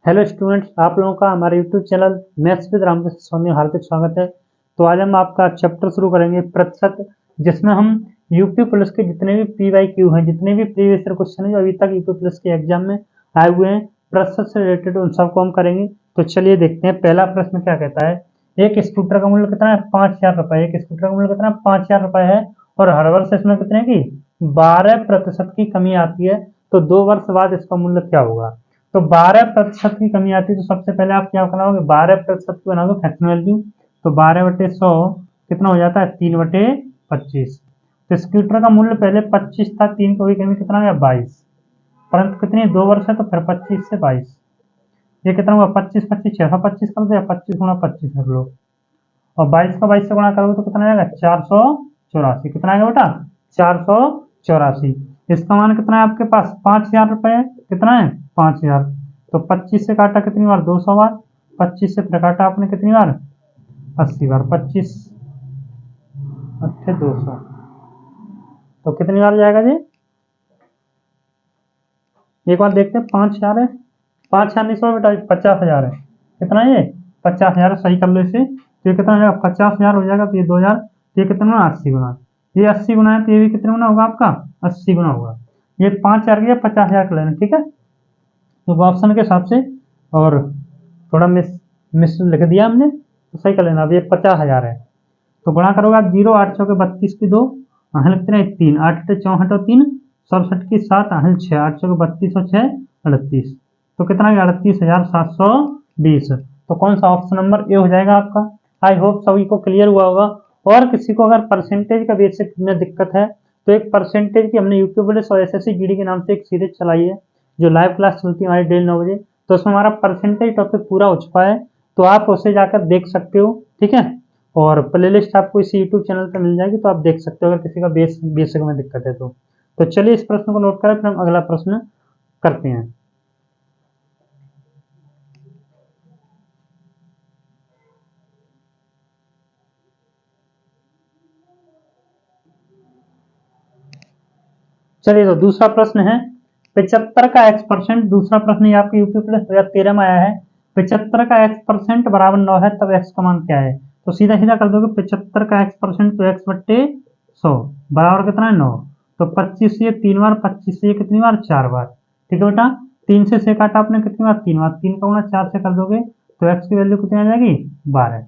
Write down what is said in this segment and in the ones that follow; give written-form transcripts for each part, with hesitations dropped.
Hello students, आप लोगों का हमारे YouTube channel maths with Ramakrishna Swami में हार्दिक स्वागत है। तो आज हम आपका चैप्टर शुरू करेंगे प्रतिशत, जिसमें हम यूपी पुलिस के जितने भी PYQ हैं, जितने भी प्रीवियस ईयर क्वेश्चन हैं जो अभी तक यूपी पुलिस के एग्जाम में आए हुए हैं प्रतिशत से रिलेटेड, उन सबको हम करेंगे। तो चलिए देखते हैं पहला प्रश्न क्या कहता है। एक स्कूटर का मूल्य कितना है? 5,000 रुपए। एक स्कूटर का मूल्य कितना है? 5,000 रुपए है। और हर वर्ष इसमें कितने की 12% की कमी आती है। तो 2 वर्ष बाद इसका मूल्य क्या होगा? तो 12% की कमी आती है। तो सबसे पहले आप क्या बनाओगे? 12% की बनाओगे फ्रैक्शन वैल्यू। तो 12/100 कितना हो जाता है? 3/25। तो स्कूटर का मूल्य पहले 25 था, 3 को भी कमी कितना हो गया? 22। परंतु कितनी 2 वर्ष है तो फिर 25 से 22 ये कितना हुआ? 25 25 625 कर दो, या 25 गुणा 25 कर लो। और 22 का 22 से गुणा करोगे तो कितना आएगा? 484। कितना आएगा बेटा? 484। इसका मान कितना है आपके पास? 5,000 रुपए है। कितना है? 5,000। तो 25 से काटा कितनी बार? 200 बार। 25 से फिर काटा आपने कितनी बार? 80 बार। 25 अट्ठे 200। तो कितनी बार जाएगा जी? एक बार देखते हैं। 5,000 है, 5,000 नहीं सौ बेटा, 50,000 है। कितना है ये? 50,000 सही कर लो इसे। तो ये कितना हो जाएगा? 50,000 हो जाएगा। तो ये 2,000, ये कितना गुना? 80 गुना। ये 80 गुना है तो ये भी कितने गुना होगा आपका? 80 गुना होगा। ये 5,000 गया, 50,000 का लेना, ठीक है। तो ऑप्शन के हिसाब से और थोड़ा मिस लिख दिया हमने, तो सही कर लेना। अब ये 50,000 है तो गुणा करोगे आप 0, 8 चौके 32 की 2, आहल कितने? 3, 8 अट्ठे 64 और 3 67 की 7, आहल 6, 8 चौके 32 और 6 38। तो कितना है? 38,720। तो कौन सा ऑप्शन नंबर ए हो जाएगा आपका? आई होप सभी को क्लियर हुआ होगा। और किसी को अगर परसेंटेज का बेसिक में दिक्कत है तो एक परसेंटेज की हमने यूपी पुलिस और SSC GD के नाम से एक सीरीज चलाई है जो लाइव क्लास चलती है हमारी डेली 9 बजे। तो उसमें हमारा परसेंटेज टॉपिक पूरा हो चुका है, तो आप उसे जाकर देख सकते हो, ठीक है। और प्लेलिस्ट आपको इसी यूट्यूब चैनल पर मिल जाएगी, तो आप देख सकते हो अगर किसी का बेसिक में दिक्कत है तो। तो चलिए इस प्रश्न को नोट करें, फिर हम अगला प्रश्न करते हैं। चलिए तो दूसरा प्रश्न है 75 का x%। दूसरा प्रश्न ये आपके यूपी प्लस 2013 में आया है। 75 का x% बराबर 9 है, तब x का मान क्या है? तो सीधा सीधा कर दोगे। 75 का x% तो x/100 बराबर कितना है? 9। तो 25 से 3 बार, 25 से कितनी बार? 4 बार। ठीक है बेटा। 3 से 6 काटा आपने कितनी बार? 3 बार। 3 का गुणा 4 से कर दोगे तो x की वैल्यू कितनी आ जाएगी? 12।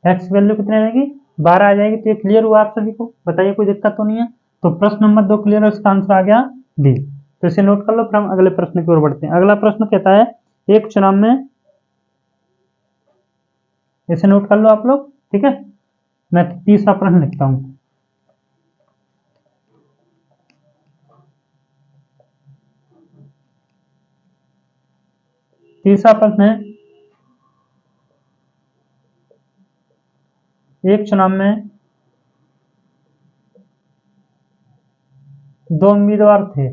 x की वैल्यू कितनी आ जाएगी? 12 आ जाएगी। तो ये क्लियर हुआ आप सभी को? बताइए कोई दिक्कत तो नहीं है? तो प्रश्न नंबर 2 क्लियर है, इसका आंसर आ गया डी। तो इसे नोट कर लो, फिर हम अगले प्रश्न की ओर बढ़ते हैं। अगला प्रश्न कहता है एक चुनाव में, इसे नोट कर लो आप लोग, ठीक है। मैं तीसरा प्रश्न लिखता हूं। तीसरा प्रश्न है एक चुनाव में 2 उम्मीदवार थे।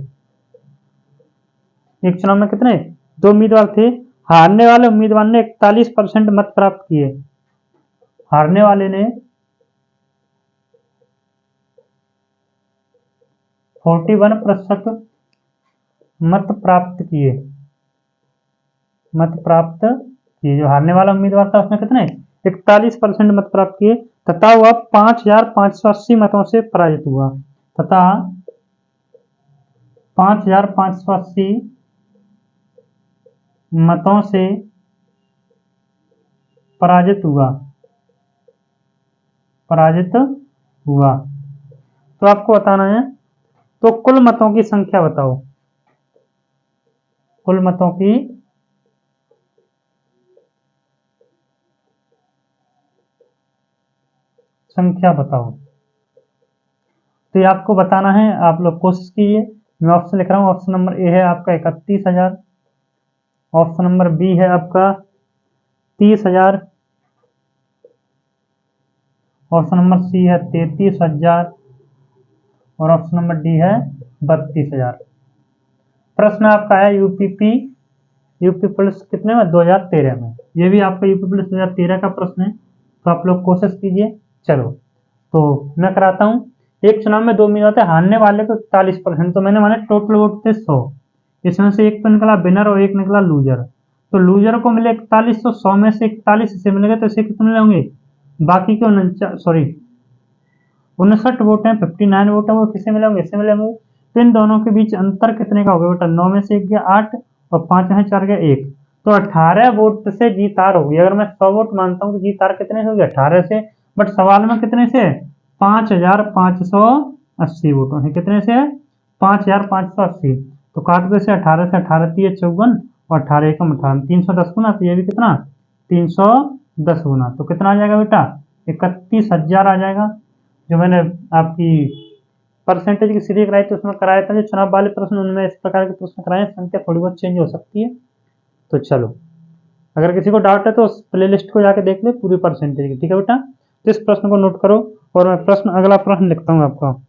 एक चुनाव में कितने? 2 उम्मीदवार थे। हारने वाले उम्मीदवार ने 41% मत प्राप्त किए। हारने वाले ने 41% मत प्राप्त किए। मत प्राप्त किए। जो हारने वाला उम्मीदवार था उसने कितने? 41% मत प्राप्त किए, तथा वह 5,580 मतों से पराजित हुआ। तथा 5,580 मतों से पराजित हुआ। पराजित हुआ। तो आपको बताना है, तो कुल मतों की संख्या बताओ। कुल मतों की संख्या बताओ। तो ये आपको बताना है, आप लोग कोशिश कीजिए। मैं ऑप्शन लिख रहा हूँ। ऑप्शन नंबर ए है आपका 31,000। ऑप्शन नंबर बी है आपका 30,000। ऑप्शन नंबर सी है 33,000। और ऑप्शन नंबर डी है 32,000। प्रश्न आपका है यूपी पुलिस कितने में? 2013 में। ये भी आपका यूपी पुलिस 2013 का प्रश्न है, तो आप लोग कोशिश कीजिए। चलो तो मैं कराता हूँ। एक चुनाव में 2 उम्मीदवार थे, हारने वाले को 41%। तो मैंने माने टोटल वोट थे 100। इसमें से एक तो निकला विनर और एक निकला लूजर। तो लूजर को मिले 41, तो 100 में से 41 इसे मिलेगा, तो इसे कितने मिले होंगे, बाकी के 59 वोट हैं, 59 वोट है, वो किसे मिले होंगे, इससे मिले होंगे। तो इन दोनों के बीच अंतर कितने का होगा बेटा, 9 में से 1 गया 8 और 5 है 4 गया 1, तो 18 वोट से जीत हार होगी। अगर मैं 100 वोट मानता हूँ तो जीत हार कितने से होगी, 18 से, बट सवाल में कितने से है, 5580 वोटों से, कितने से है, 5580। तो काट दो इसे, 18 से, 18 3 54 और 18 एकम 18, 310 गुना, तो ये भी कितना, 310 गुना, तो कितना आ जाएगा बेटा, 31,000 आ जाएगा। जो मैंने आपकी परसेंटेज की सीरीज कराई थी उसमें कराया था, जो चुनाव वाले प्रश्न उनमें इस प्रकार के प्रश्न कराए, संख्या थोड़ी बहुत चेंज हो सकती है। तो चलो, अगर किसी को डाउट है तो उस प्ले लिस्ट को जाके देख ले पूरी परसेंटेज की, ठीक है बेटा। तो इस प्रश्न को नोट करो और मैं अगला प्रश्न लिखता हूँ आपका।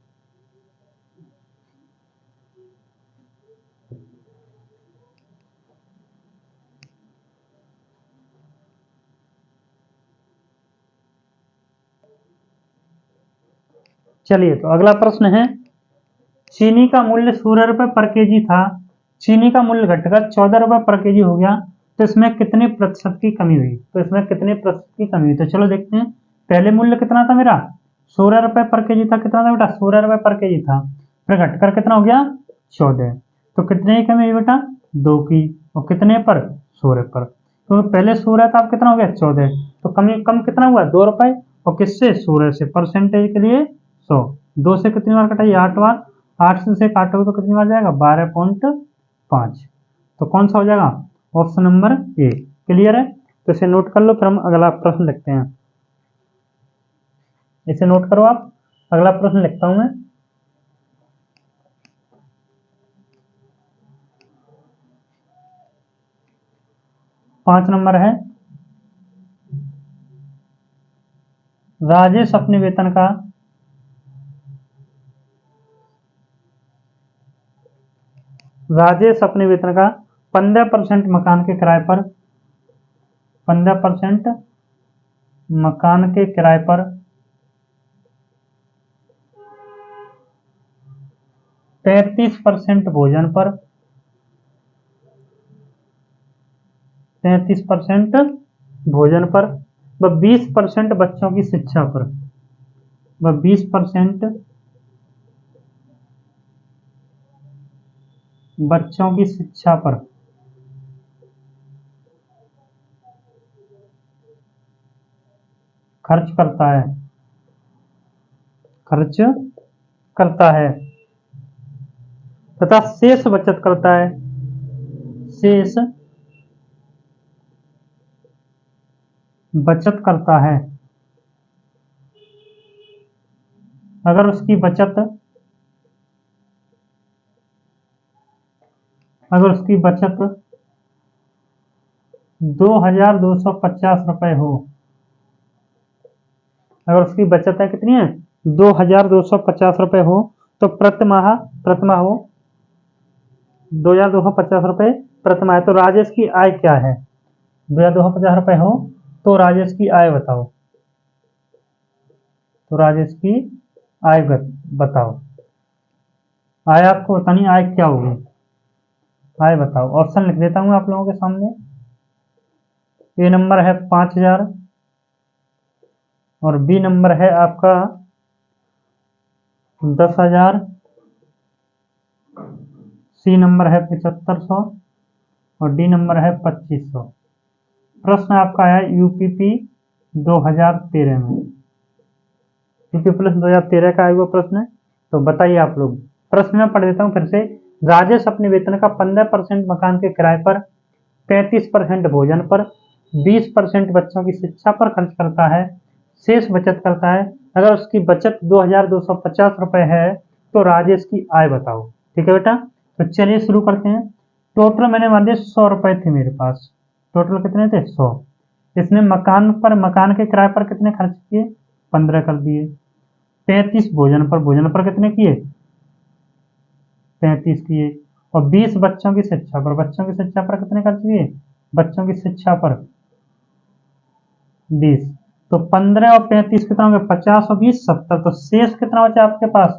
चलिए, तो अगला प्रश्न है, चीनी का मूल्य 16 रुपए पर केजी था, चीनी का मूल्य घटकर 14 रुपए पर केजी हो गया, तो इसमें कितने प्रतिशत की कमी हुई, तो इसमें कितने प्रतिशत की कमी हुई, तो चलो देखते हैं। पहले मूल्य कितना था मेरा, 16 रुपए पर केजी था, कितना था बेटा, 16 रुपए पर केजी था, फिर घटकर कितना हो गया, 14, तो कितने की कमी हुई बेटा, 2 की, और कितने पर, 16 पर, तो पहले 16 था, अब कितना हो गया, 14, तो कमी कम कितना हुआ, 2 रुपए, और किससे, 16 से, परसेंटेज के लिए 100, 2 से कितनी बार कटाइए, 8 बार, 8 से काटोगे तो कितनी बार जाएगा, 12.5, तो कौन सा हो जाएगा, ऑप्शन नंबर ए। क्लियर है, तो इसे नोट कर लो, फिर हम अगला प्रश्न लिखते हैं। इसे नोट करो आप, अगला प्रश्न लिखता हूं मैं। पांच नंबर है, राजेश अपने वेतन का 15% मकान के किराए पर, 15% मकान के किराए पर 33% भोजन पर, 33% भोजन पर, व 20% बच्चों की शिक्षा पर, व 20% बच्चों की शिक्षा पर खर्च करता है, खर्च करता है, तथा शेष बचत करता है, शेष बचत करता है। अगर उसकी बचत, अगर उसकी बचत 2250 रुपए हो, अगर उसकी बचत है कितनी है, 2250 रुपए हो, तो प्रतिमाह, प्रतिमाह हो 2250 रुपए प्रतिमाह, तो राजेश की आय क्या है, 2250 रुपए हो तो राजेश की आय बताओ, तो राजेश की आय बताओ, आय आपको बतानी, आय क्या होगी, आय बताओ। ऑप्शन लिख देता हूं आप लोगों के सामने। ए नंबर है 5000, और बी नंबर है आपका 10,000, सी नंबर है 7500 और डी नंबर है 2500। प्रश्न आपका है यूपीपी 2013 में, यूपी प्लस 2013 का है वो प्रश्न है। तो बताइए आप लोग, प्रश्न में पढ़ देता हूँ फिर से। राजेश अपने वेतन का 15% मकान के किराए पर, 33% भोजन पर, 20% बच्चों की शिक्षा पर खर्च करता है, शेष बचत करता है। अगर उसकी बचत 2250 रुपए है तो राजेश की आय बताओ। ठीक है बेटा, तो चलिए शुरू करते हैं। टोटल मैंने मान लिया 100 रुपए थे मेरे पास, टोटल कितने थे, 100। इसने मकान पर, मकान के किराए पर कितने खर्च किए, 15 कर दिए। 35 भोजन पर, भोजन पर कितने किए, 35 किए। और 20 बच्चों की शिक्षा पर, बच्चों की शिक्षा पर कितने खर्च किए, बच्चों की शिक्षा पर 20। तो 15 और 35 कितना हो गया, 50 और 20 70, तो शेष कितना बचा आपके पास,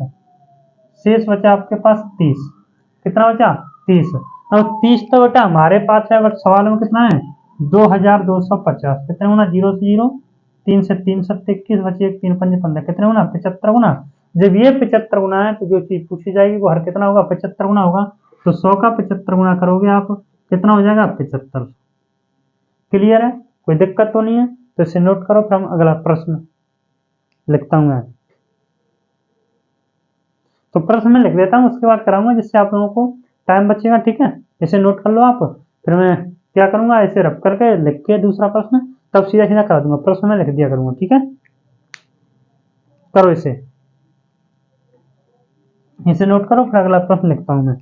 शेष बचा आपके पास 30, कितना बचा 30। अब 30 तो बेटा हमारे पास है, बट सवाल में कितना है 2250। कितने गुना, 0 से 0, 3 से 3, 7 21, बचे 1, 3 5 15, कितने गुना 75 गुना। जब ये 75 गुना है तो जो चीज पूछी जाएगी वो हर कितना होगा 75 गुना होगा। तो 100 का 75 गुना करोगे आप, कितना हो जाएगा 75। क्लियर है, कोई दिक्कत तो नहीं है। तो इसे नोट करो, फिर हम अगला प्रश्न लिखता हूं मैं। तो प्रश्न में लिख देता हूँ, उसके बाद कराऊंगा जिससे आप लोगों को टाइम बचेगा। ठीक है, इसे नोट कर लो आप। फिर मैं क्या करूंगा, इसे रब करके लिख के दूसरा प्रश्न तब सीधा सीधा करा दूंगा, प्रश्न में लिख दिया करूंगा। ठीक है, करो इसे नोट करो, फिर अगला प्रश्न लिखता हूं मैं।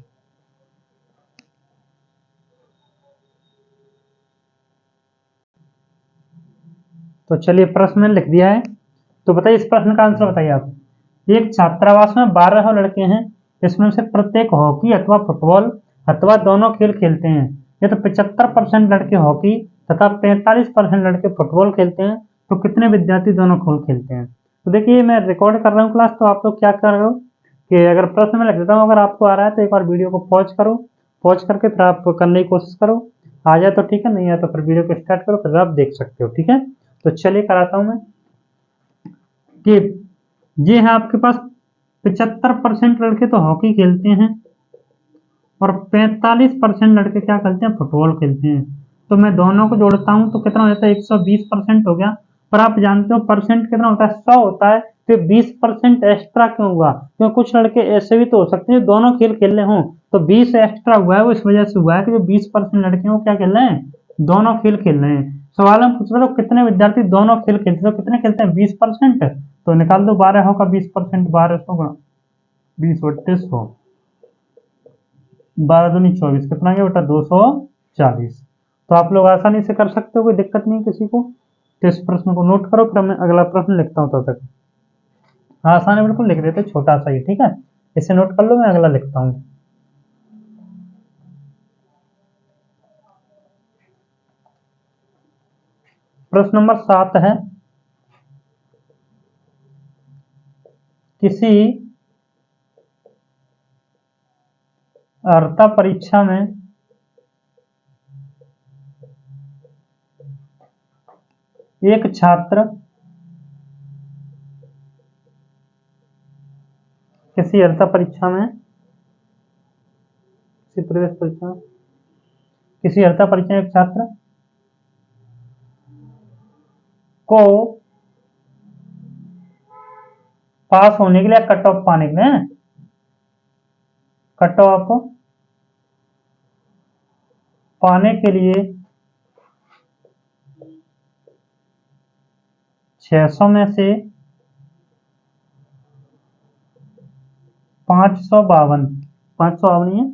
तो चलिए प्रश्न मैंने लिख दिया है। तो बताइए इस प्रश्न का आंसर बताइए आप। एक छात्रावास में 12 लड़के हैं, इसमें से प्रत्येक हॉकी अथवा फुटबॉल अथवा दोनों खेल खेलते हैं। ये तो 75% लड़के हॉकी तथा 45% लड़के फुटबॉल खेलते हैं। तो कितने विद्यार्थी दोनों खेल खेलते हैं। तो देखिए मैं रिकॉर्ड कर रहा हूँ क्लास, तो आप लोग क्या कर रहे हो कि अगर प्रश्न में लिख देता हूँ, अगर आपको आ रहा है तो एक बार वीडियो को पॉज करो, पॉज करके फिर आप करने की कोशिश करो। आ जाए तो ठीक है, नहीं आया तो फिर वीडियो को स्टार्ट करो, फिर आप देख सकते हो। ठीक है, तो चलिए कराता हूं मैं कि ये है आपके पास 75% लड़के तो हॉकी खेलते हैं और 45% लड़के क्या खेलते हैं, फुटबॉल खेलते हैं। तो मैं दोनों को जोड़ता हूं तो कितना हो जाता है 120% हो गया। पर आप जानते हो परसेंट कितना होता है, 100 होता है। तो 20% एक्स्ट्रा क्यों हुआ, क्योंकि कुछ लड़के ऐसे भी तो हो सकते हैं दोनों खेल खेल रहे हों। तो 20 एक्स्ट्रा हुआ है, वो इस वजह से हुआ है कि जो 20% लड़के हैं वो क्या खेल रहे हैं, दोनों खेल खेल रहे हैं। सवाल में पूछ रहे हो कितने विद्यार्थी दोनों खेल खेलते हैं, तो कितने खेलते हैं 20%। तो निकाल दो 12 का 20%, 1200 गुणा 20/100, 12×2 = 24, कितना गया बेटा 240। तो आप लोग आसानी से कर सकते हो, कोई दिक्कत नहीं किसी को। तो इस प्रश्न को नोट करो, फिर मैं अगला प्रश्न लिखता हूँ तब तक। आसान है बिल्कुल, लिख देते छोटा सा ही। ठीक है, इसे नोट कर लो, मैं अगला लिखता हूँ। प्रश्न नंबर 7 है, किसी अर्हता परीक्षा में एक छात्र किसी अर्हता परीक्षा में, किसी प्रवेश परीक्षा, किसी अर्हता परीक्षा में एक छात्र को पास होने के लिए, कट ऑफ पाने के लिए, कट ऑफ पाने के लिए 600 में से 552, 552 नहीं है,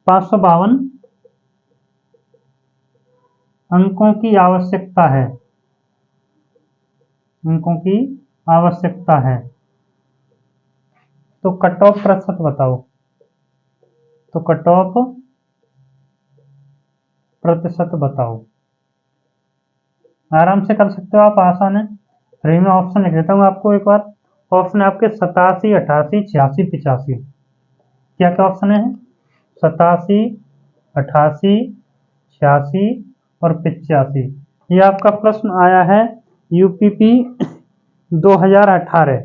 552 अंकों की आवश्यकता है, अंकों की आवश्यकता है। तो कट ऑफ प्रतिशत बताओ, तो कट ऑफ प्रतिशत बताओ। आराम से कर सकते हो आप, आसान है। फिर मैं ऑप्शन लिख देता हूँ आपको एक बार। ऑप्शन है आपके 87, 88, 86, 85। क्या क्या ऑप्शन है, 87, 88, 86 और 85। ये आपका प्रश्न आया है यूपीपी 2018।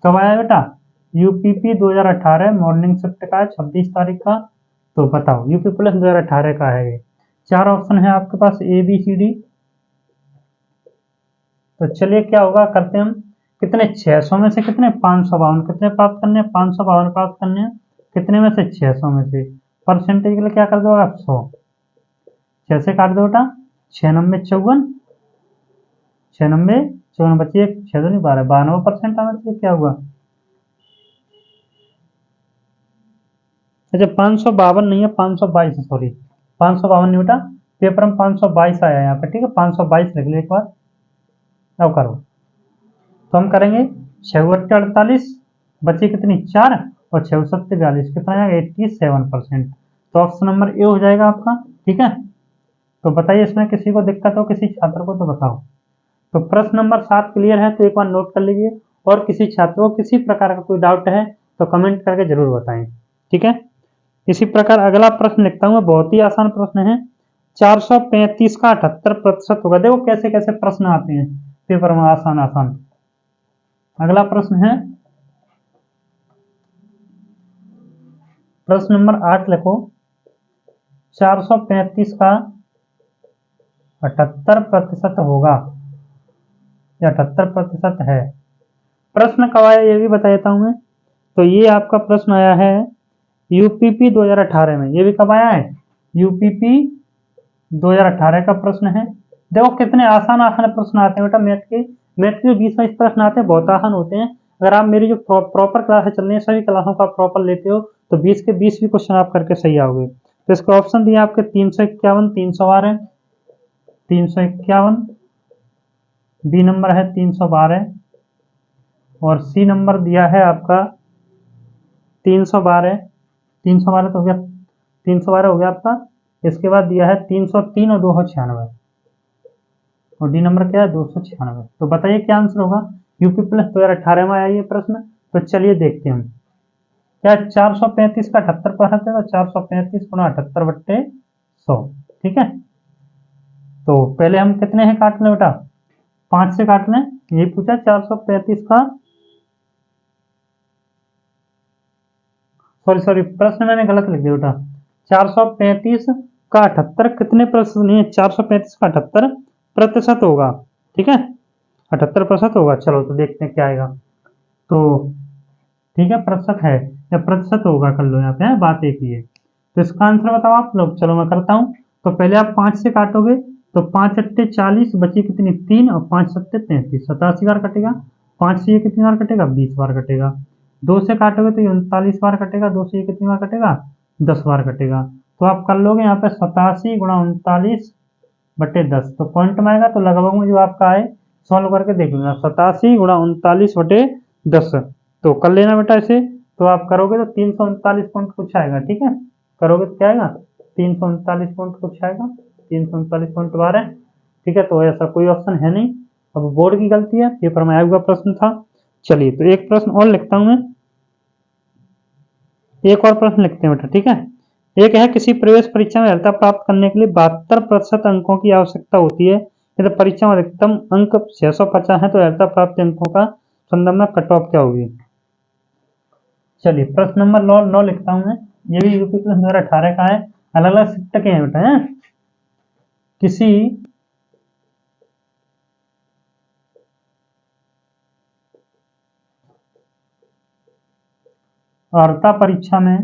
कब आया बेटा, यूपीपी 2018 मॉर्निंग शिफ्ट का है, 26 तारीख का। तो बताओ यूपी प्लस 2018 का है ये। 4 ऑप्शन है आपके पास, ए बी सी डी। तो चलिए क्या होगा, करते हैं हम। कितने 600 में से कितने 552, कितने प्राप्त करने हैं 552 प्राप्त करने हैं। कितने में से 600 में से, परसेंटेज के लिए क्या कर दो आप 100, 6 से काट दो बेटा, 6×9 = 54, 6×9 = 54 बची एक, 6×2 = 12, 92% आना चाहिए। क्या हुआ, अच्छा 552 नहीं है, 522 है, सॉरी 552 नहीं बेटा, पेपर में 522 आया यहाँ पे। ठीक है, 522 लिख लो एक बार। अब करो, तो हम करेंगे 6×8 = 48, बची कितनी 4, और 6×7 = 42, कितना आएगा 87%। तो ऑप्शन नंबर ए हो जाएगा आपका। ठीक है, तो बताइए इसमें किसी को दिक्कत हो, किसी छात्र को, तो बताओ। तो प्रश्न नंबर 7 क्लियर है, तो एक बार नोट कर लीजिए। और किसी छात्र को किसी प्रकार का कोई डाउट है तो कमेंट करके जरूर बताएं। ठीक है, इसी प्रकार अगला प्रश्न लिखता हूं मैं, बहुत ही आसान प्रश्न है। 435 का 78% होगा। देखो कैसे कैसे प्रश्न आते हैं पेपर में, आसान आसान। अगला प्रश्न है प्रश्न नंबर 8 लिखो। 435 का 78% होगा या 78% है। प्रश्न कब आया ये भी बता देता हूं मैं। तो ये आपका प्रश्न आया है यूपीपी 2018 में। ये भी कब आया है? यूपीपी 2018 का प्रश्न है। देखो कितने आसान आसान प्रश्न आते हैं बेटा मैथ के 20-22 प्रश्न आते हैं, बहुत आसान होते हैं। अगर आप मेरी जो प्रॉपर क्लासेस चल रही है, सभी क्लासों का प्रॉपर लेते हो तो 20 के 20 भी क्वेश्चन आप करके सही आओगे। तो इसका ऑप्शन दिया आपके 351, 312, 351, बी नंबर है 312 और सी नंबर दिया है आपका 312। 312 तो हो गया, 312 हो गया आपका। इसके बाद दिया है 303 और 296 और डी नंबर क्या है 296। तो बताइए क्या आंसर होगा। यूपी प्लस 2018 में आया ये प्रश्न। तो चलिए देखते हैं हम क्या 435 का 78% है। तो 435 गुणा 78/100, ठीक है। तो पहले हम कितने हैं काट लें बेटा, 5 से काट लें। ये पूछा 435 का, सॉरी प्रश्न मैंने गलत लिख दिया बेटा। 435 का 78 कितने प्रतिशत नहीं है, 435 का 78% होगा, ठीक है। 78% होगा। चलो तो देखते हैं क्या आएगा। तो ठीक है, प्रतिशत है या प्रतिशत होगा, कर लो यहाँ पे है, बात एक ही है। तो इसका आंसर बताओ आप लोग। चलो मैं करता हूँ। तो पहले आप 5 से काटोगे तो 5 अट्टे 40, बची कितनी 3 और 5 सत्ते 33, 87 बार कटेगा। 5 से ये कितनी बार कटेगा, 20 बार कटेगा। 2 से काटोगे तो ये 39 बार कटेगा। 2 से ये कितनी बार कटेगा, 10 बार कटेगा। तो आप कर लोगे यहाँ पे 87 गुणा 39/10। तो पॉइंट में आएगा तो लगभग में जो आपका आए सॉल्व करके देख लेना। 87 गुणा 39/10 तो कर लेना बेटा इसे। तो आप करोगे तो 339 पॉइंट कुछ आएगा, ठीक है। करोगे तो क्या आएगा, 339 पॉइंट कुछ आएगा, 339.12, ठीक है। तो ऐसा कोई ऑप्शन है नहीं। अब बोर्ड की गलती है, पेपर में आया हुआ प्रश्न था। चलिए तो एक प्रश्न और लिखता हूं मैं, एक और प्रश्न लिखते हैं बेटा, ठीक है। एक है किसी प्रवेश परीक्षा में अर्हता प्राप्त करने के लिए 72% अंकों की आवश्यकता होती है। यदि परीक्षा में अधिकतम अंक 650 है तो अर्हता प्राप्त अंकों का संदर्भ में कट ऑफ क्या होगी। चलिए प्रश्न नंबर 9 लिखता हूं मैं। ये भी यूपी प्लस 2018 का है। अलग अलग शिफ्ट के हैं बेटा, है। किसी अर्हता परीक्षा में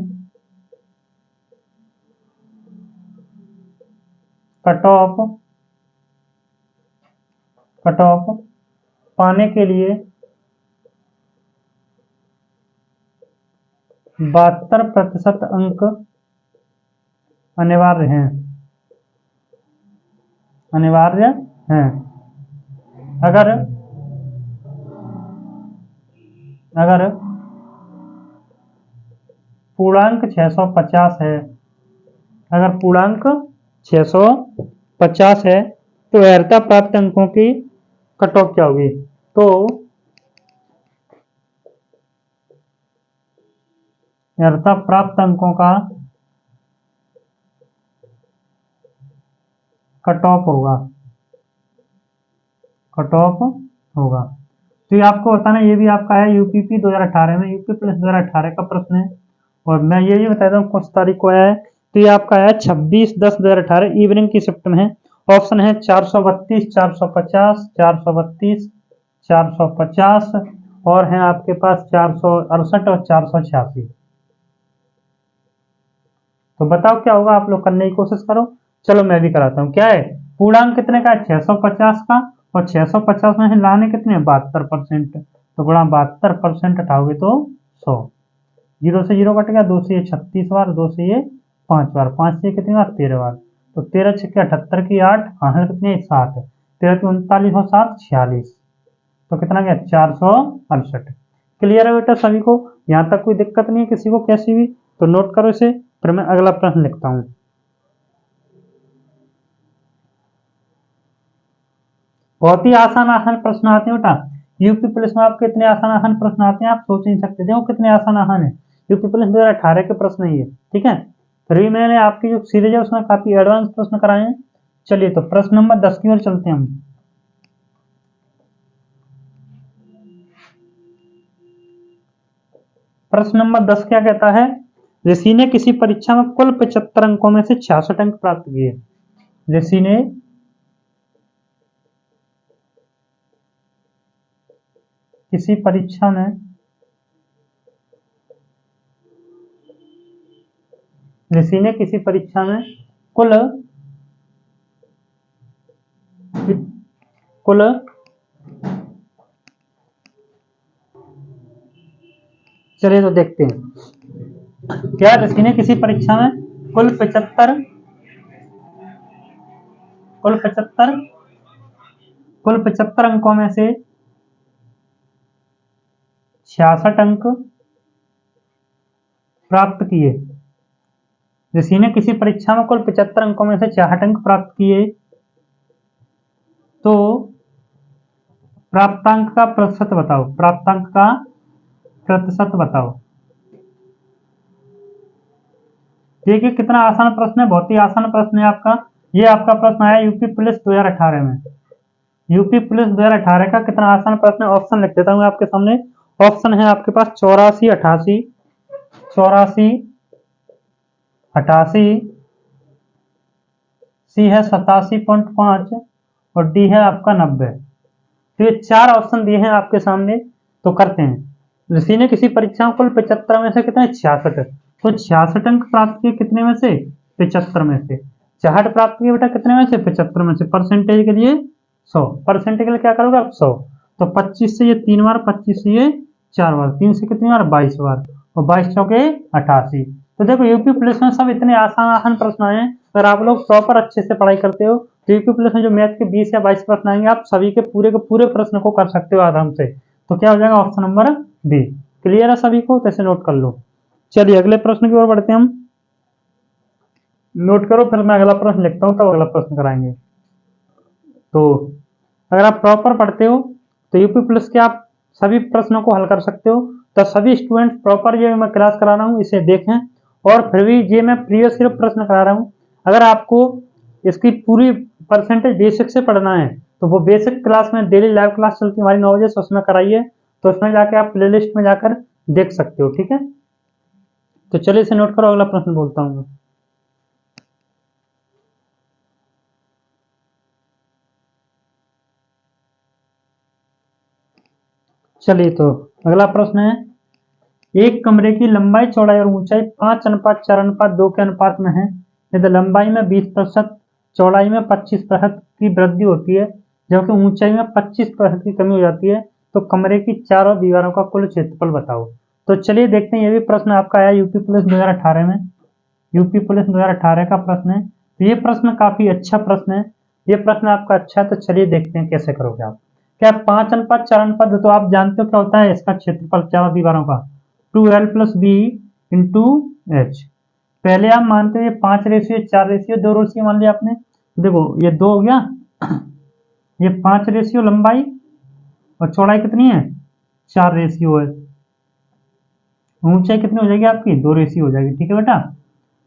कट ऑफ पाने के लिए 72% अंक अनिवार्य हैं, अनिवार्य हैं। अगर अगर पूर्णांक 650 है, अगर पूर्णांक 650 है तो अर्हता प्राप्त अंकों की कट ऑफ क्या होगी। तो अर्हता प्राप्त अंकों का कट ऑफ होगा, कट ऑफ होगा। तो ये आपको बताना, ये भी आपका है यूपीपी 2018 में, यूपी प्लस 2018 का प्रश्न है। और मैं ये भी बताता हूँ कौन सी तारीख को आया है। तो ये आपका है 26/10/2018 इवनिंग की शिफ्ट में है। ऑप्शन है 432, 450, 432, 450 और है आपके पास 468 और 486। तो बताओ क्या होगा, आप लोग करने की कोशिश करो। चलो मैं भी कराता हूँ। क्या है, पूर्णांक कितने का है, 650 का। और 650 में से लाने कितने, 72%। तो गुणा 72% हटाओगे तो 100। 0 से 0 कट गया, 2 से ये 36 बार, 2 से ये 5 बार, 5 से कितनी बार, 13 बार। तो 13 छक्के 78 की 8, हाँ कितनी 7, 13 की 39 और 7 46। तो कितना गया, 468। क्लियर है बेटा सभी को, यहाँ तक कोई दिक्कत नहीं है किसी को कैसी भी। तो नोट करो इसे। फिर मैं अगला प्रश्न लिखता हूँ। बहुत ही आसान आसान प्रश्न आते हैं बेटा यूपी पुलिस में। आपके इतने आसान आसान प्रश्न आते हैं आप सोच नहीं सकते। देखो कितने आसान आसान है। यूपी पुलिस 2018 के प्रश्न ही है, ठीक है। फिर भी मैंने आपकी जो सीरीज है उसमें काफी एडवांस प्रश्न कराए हैं। चलिए तो प्रश्न नंबर 10 की ओर चलते हैं हम। प्रश्न नंबर 10 क्या कहता है, ऋषि ने किसी परीक्षा में कुल 75 अंकों में से 66 अंक प्राप्त किए। ऋषि ने किसी परीक्षा में कुल कुल चलिए तो देखते हैं, क्या ऋषि ने किसी परीक्षा में कुल 75 अंकों में से 66 अंक प्राप्त किए। ऋषि ने किसी परीक्षा में कुल 75 अंकों में से 66 अंक प्राप्त किए, तो प्राप्तांक का प्रतिशत बताओ। देखिए कितना आसान प्रश्न है, बहुत ही आसान प्रश्न है आपका। ये आपका प्रश्न आया यूपी पुलिस 2018 में। यूपी पुलिस 2018 का कितना आसान प्रश्न है, ऑप्शन लिख देता हूँ आपके सामने। ऑप्शन है आपके पास 84, 88, सी है 87.5 और डी है आपका 90। तो ये 4 ऑप्शन दिए हैं आपके सामने, तो करते हैं। ऋषि ने किसी परीक्षा में कुल 75 में से कितने 66, तो 66 अंक प्राप्त किए कितने में से 75 में से 66 प्राप्त किए बेटा कितने में से 75 में से। परसेंटेज के लिए 100, परसेंटेज के लिए क्या करोगे आप 100, तो 25 से ये 3 बार, 25 से ये 4 बार, 3 से कितनी बार 22 बार, और 22 चौके 88। तो देखो यूपी पुलिस में सब इतने आसान प्रश्न आए हैं। अगर आप लोग 100 पर अच्छे से पढ़ाई करते हो तो यूपी पुलिस में जो मैथ के 20 या 22 प्रश्न आएंगे आप सभी के पूरे प्रश्न को कर सकते हो आराम से। तो क्या हो जाएगा ऑप्शन नंबर बी। क्लियर है सभी को, तैसे नोट कर लो। चलिए अगले प्रश्न की ओर बढ़ते हैं हम। नोट करो, फिर मैं अगला प्रश्न लिखता हूँ, तब अगला प्रश्न कराएंगे। तो अगर आप प्रॉपर पढ़ते हो तो यूपी पुलिस के आप सभी प्रश्नों को हल कर सकते हो। तो सभी स्टूडेंट प्रॉपर ये मैं क्लास करा रहा हूँ, इसे देखें। और फिर भी ये मैं प्रीवियस ईयर प्रश्न करा रहा हूँ। अगर आपको इसकी पूरी परसेंटेज बेसिक से पढ़ना है तो वो बेसिक क्लास में डेली लाइव क्लास चलती है हमारी 9 बजे से, उसमें कराइए। तो उसमें जाके आप प्लेलिस्ट में जाकर देख सकते हो, ठीक है। तो चलिए इसे नोट करो, अगला प्रश्न बोलता हूँ। चलिए तो अगला प्रश्न है, एक कमरे की लंबाई चौड़ाई और ऊंचाई 5:4:2 के अनुपात में है। यदि लंबाई में 20%, चौड़ाई में 25% की वृद्धि होती है जबकि ऊंचाई में 25% की कमी हो जाती है, तो कमरे की चारों दीवारों का कुल क्षेत्रफल बताओ। तो चलिए देखते हैं, ये भी प्रश्न आपका आया यूपी पुलिस 2018 में। यूपी पुलिस 2018 का प्रश्न है। तो ये प्रश्न काफी अच्छा प्रश्न है। ये प्रश्न आपका अच्छा है, तो चलिए देखते हैं कैसे करोगे आप। क्या 5:4:2, तो आप जानते हो क्या होता है इसका क्षेत्रफल चारों दीवारों का, 2l+b/h। पहले आप मानते हो ये 5:4, 2 मान लिया आपने। देखो ये 2 हो गया, ये 5 लंबाई और चौड़ाई कितनी है 4 है। ऊंचाई कितनी हो जाएगी आपकी 2 हो जाएगी, ठीक है बेटा।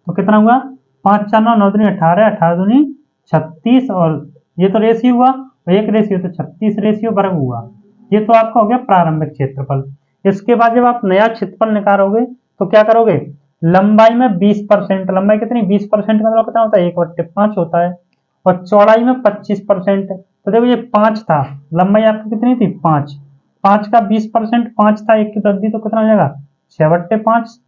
तो कितना हुआ 5×4=9, 18, 18×2=36, और ये तो रेशियो हुआ, एक रेशियो तो 36 वर्ग हुआ। ये तो आपका हो गया प्रारंभिक क्षेत्रफल। इसके बाद जब आप नया क्षेत्रफल निकालोगे तो क्या करोगे, लंबाई में 20%, लंबाई कितनी 20% का मतलब कितना होता है 1/5 होता है, और चौड़ाई में 25%। तो देखो ये 5 था, लंबाई आपकी कितनी थी 5, 5 का 20% 5 था, एक की वृद्धि तो कितना हो जाएगा 6/5।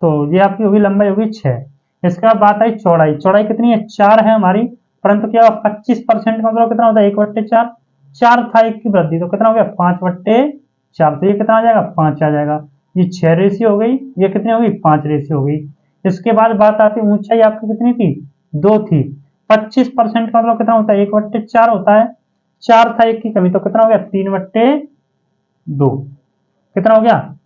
तो ये आपकी होगी लंबाई होगी 6। इसके बाद बात आई चौड़ाई, चौड़ाई कितनी है 4 है हमारी, परंतु क्या 25% का मतलब कितना होता है 1/4, 4 था, एक की वृद्धि तो कितना हो गया 5/4। तो ये कितना आ जाएगा 5 आ जाएगा। ये 6 हो गई, ये कितनी हो गई 5 हो गई। इसके बाद बात आती है ऊंचाई आपकी कितनी थी 2 थी, 25% का मतलब कितना होता है 1/4 होता है, 4 था, एक की कमी तो कितना हो गया 3/2। कितना हो गया,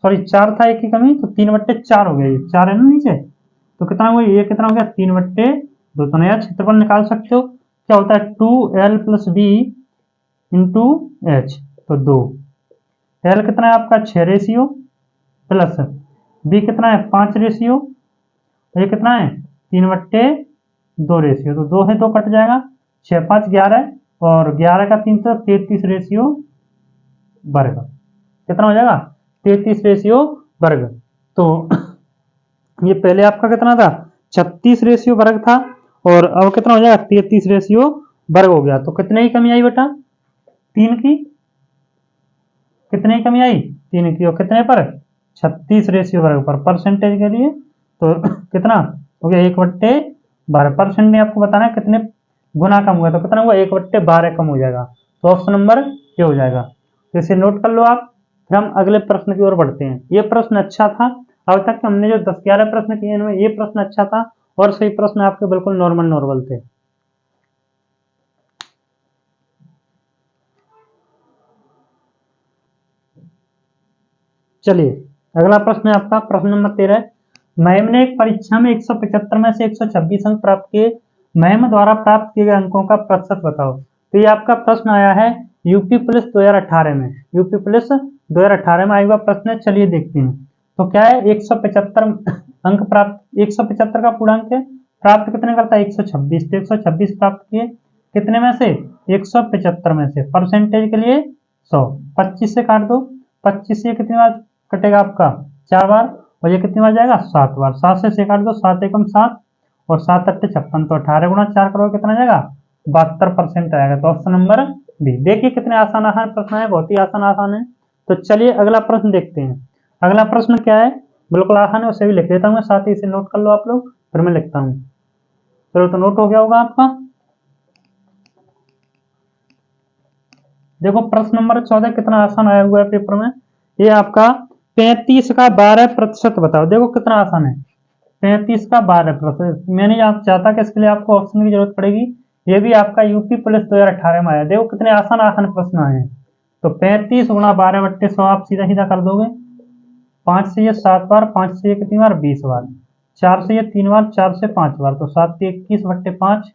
सॉरी 4 था, एक की कमी तो 3/4 हो गया, ये 4 है ना नीचे, तो कितना हुआ ये कितना हो गया 3/2। तो नया क्षेत्रफल निकाल सकते हो, क्या होता है 2l+b/h, तो 2 l कितना है आपका 6, प्लस बी कितना है 5 रेशियो, ये कितना है 3/2 रेशियो, तो 2 है 2 कट जाएगा, 6 5 11 और 11 का 3 तो 33 रेशियो वर्ग, कितना हो जाएगा 33 रेशियो वर्ग। तो ये पहले आपका कितना था 36 रेशियो वर्ग था और अब कितना हो जाएगा 33 रेशियो वर्ग हो गया। तो कितने की कमी आई बेटा 3 की, कितने की कमी आई 3 की, और कितने पर 36 रेशियो वर्ग पर, परसेंटेज के लिए तो कितना हो गया 1/12, परसेंट में आपको बताना है कितने गुना कम हुआ, तो कितना हुआ 1/12 कम हो जाएगा, तो ऑप्शन नंबर ये हो जाएगा। तो इसे नोट कर लो आप। फिर हम अगले प्रश्न की ओर बढ़ते हैं। ये प्रश्न अच्छा था, अब तक हमने जो 10-11 प्रश्न किए इनमें ये प्रश्न अच्छा था और सही प्रश्न आपके बिल्कुल नॉर्मल थे। चलिए अगला प्रश्न है आपका प्रश्न नंबर 13। मैम ने एक परीक्षा में 175 में से 126 अंक प्राप्त किए, मैम द्वारा प्राप्त किए गए अंकों का प्रतिशत बताओ। तो ये आपका प्रश्न आया है यूपी पुलिस 2018 में, यूपी पुलिस 2018 में आया हुआ प्रश्न है। चलिए देखते हैं। तो क्या है 175 अंक प्राप्त, 175 का पूर्णांक है, प्राप्त कितने करता है 126, तो 126 प्राप्त किए कितने में से 175 में से, परसेंटेज के लिए 100, 25 से काट दो, 25 से कितनी बार कटेगा आपका 4 बार, और ये कितनी बार जाएगा 7 बार, 7 से काट दो, 7 एकम 7 और 7 अट्ठे 56, तो 18 गुणा 4 करोगे कितना जाएगा 72% आएगा। तो ऑप्शन नंबर बी। देखिए कितने आसान आसान प्रश्न है, बहुत ही आसान है। तो चलिए अगला प्रश्न देखते हैं। अगला प्रश्न क्या है, बिल्कुल आसान है, उसे भी लिख देता हूँ मैं, साथ ही इसे नोट कर लो आप लोग, फिर मैं लिखता हूँ। चलो तो नोट हो गया होगा आपका। देखो प्रश्न नंबर 14 कितना आसान आया हुआ है पेपर में। ये आपका 35 का 12% बताओ। देखो कितना आसान है, 35 का 12%। मैंने चाहता कि इसके लिए आपको ऑप्शन की जरूरत पड़ेगी। ये भी आपका यूपी पुलिस 2018 में आया। देखो कितने आसान आसान प्रश्न आए हैं। तो 35 गुणा 12/100 आप सीधा सीधा कर दोगे, 5 से ये 7 बार, 5 से ये कितनी बार 20 बार, 4 से ये 3 बार, 4 से 5 बार, तो 7 21/5,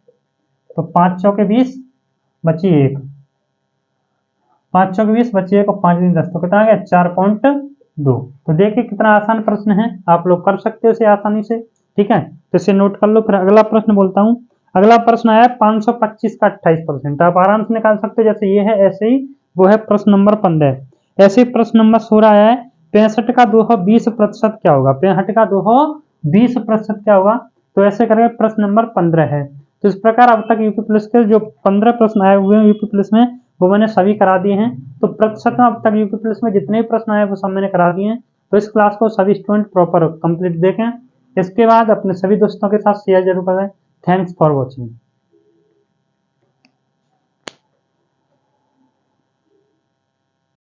तो 5 चौके 20 बची 1, 5 चौके 20 बची 1 और 5 दिन 10, तो कितना आ गया 4.2। तो देखिए कितना आसान प्रश्न है, आप लोग कर सकते हो इसे आसानी से। ठीक है, तो इसे नोट कर लो। फिर अगला प्रश्न बोलता हूँ। अगला प्रश्न आया 525 का 28%। आप आराम से निकाल सकते हो, जैसे ये है ऐसे ही वो है प्रश्न नंबर 15। ऐसे ही प्रश्न नंबर 16 आया है 65 का 220% क्या होगा, 65 का 220% क्या होगा। तो ऐसे करके प्रश्न नंबर 15 है। तो इस प्रकार अब तक यूपी पुलिस के जो 15 प्रश्न आए हुए हैं यूपी पुलिस में, वो मैंने सभी करा दिए हैं। तो प्रतिशत में अब तक यूपी पुलिस में जितने भी प्रश्न आए वो सब मैंने करा दिए हैं। तो इस क्लास को सभी स्टूडेंट प्रॉपर कंप्लीट देखें। इसके बाद अपने सभी दोस्तों के साथ शेयर जरूर करें। Thanks for watching.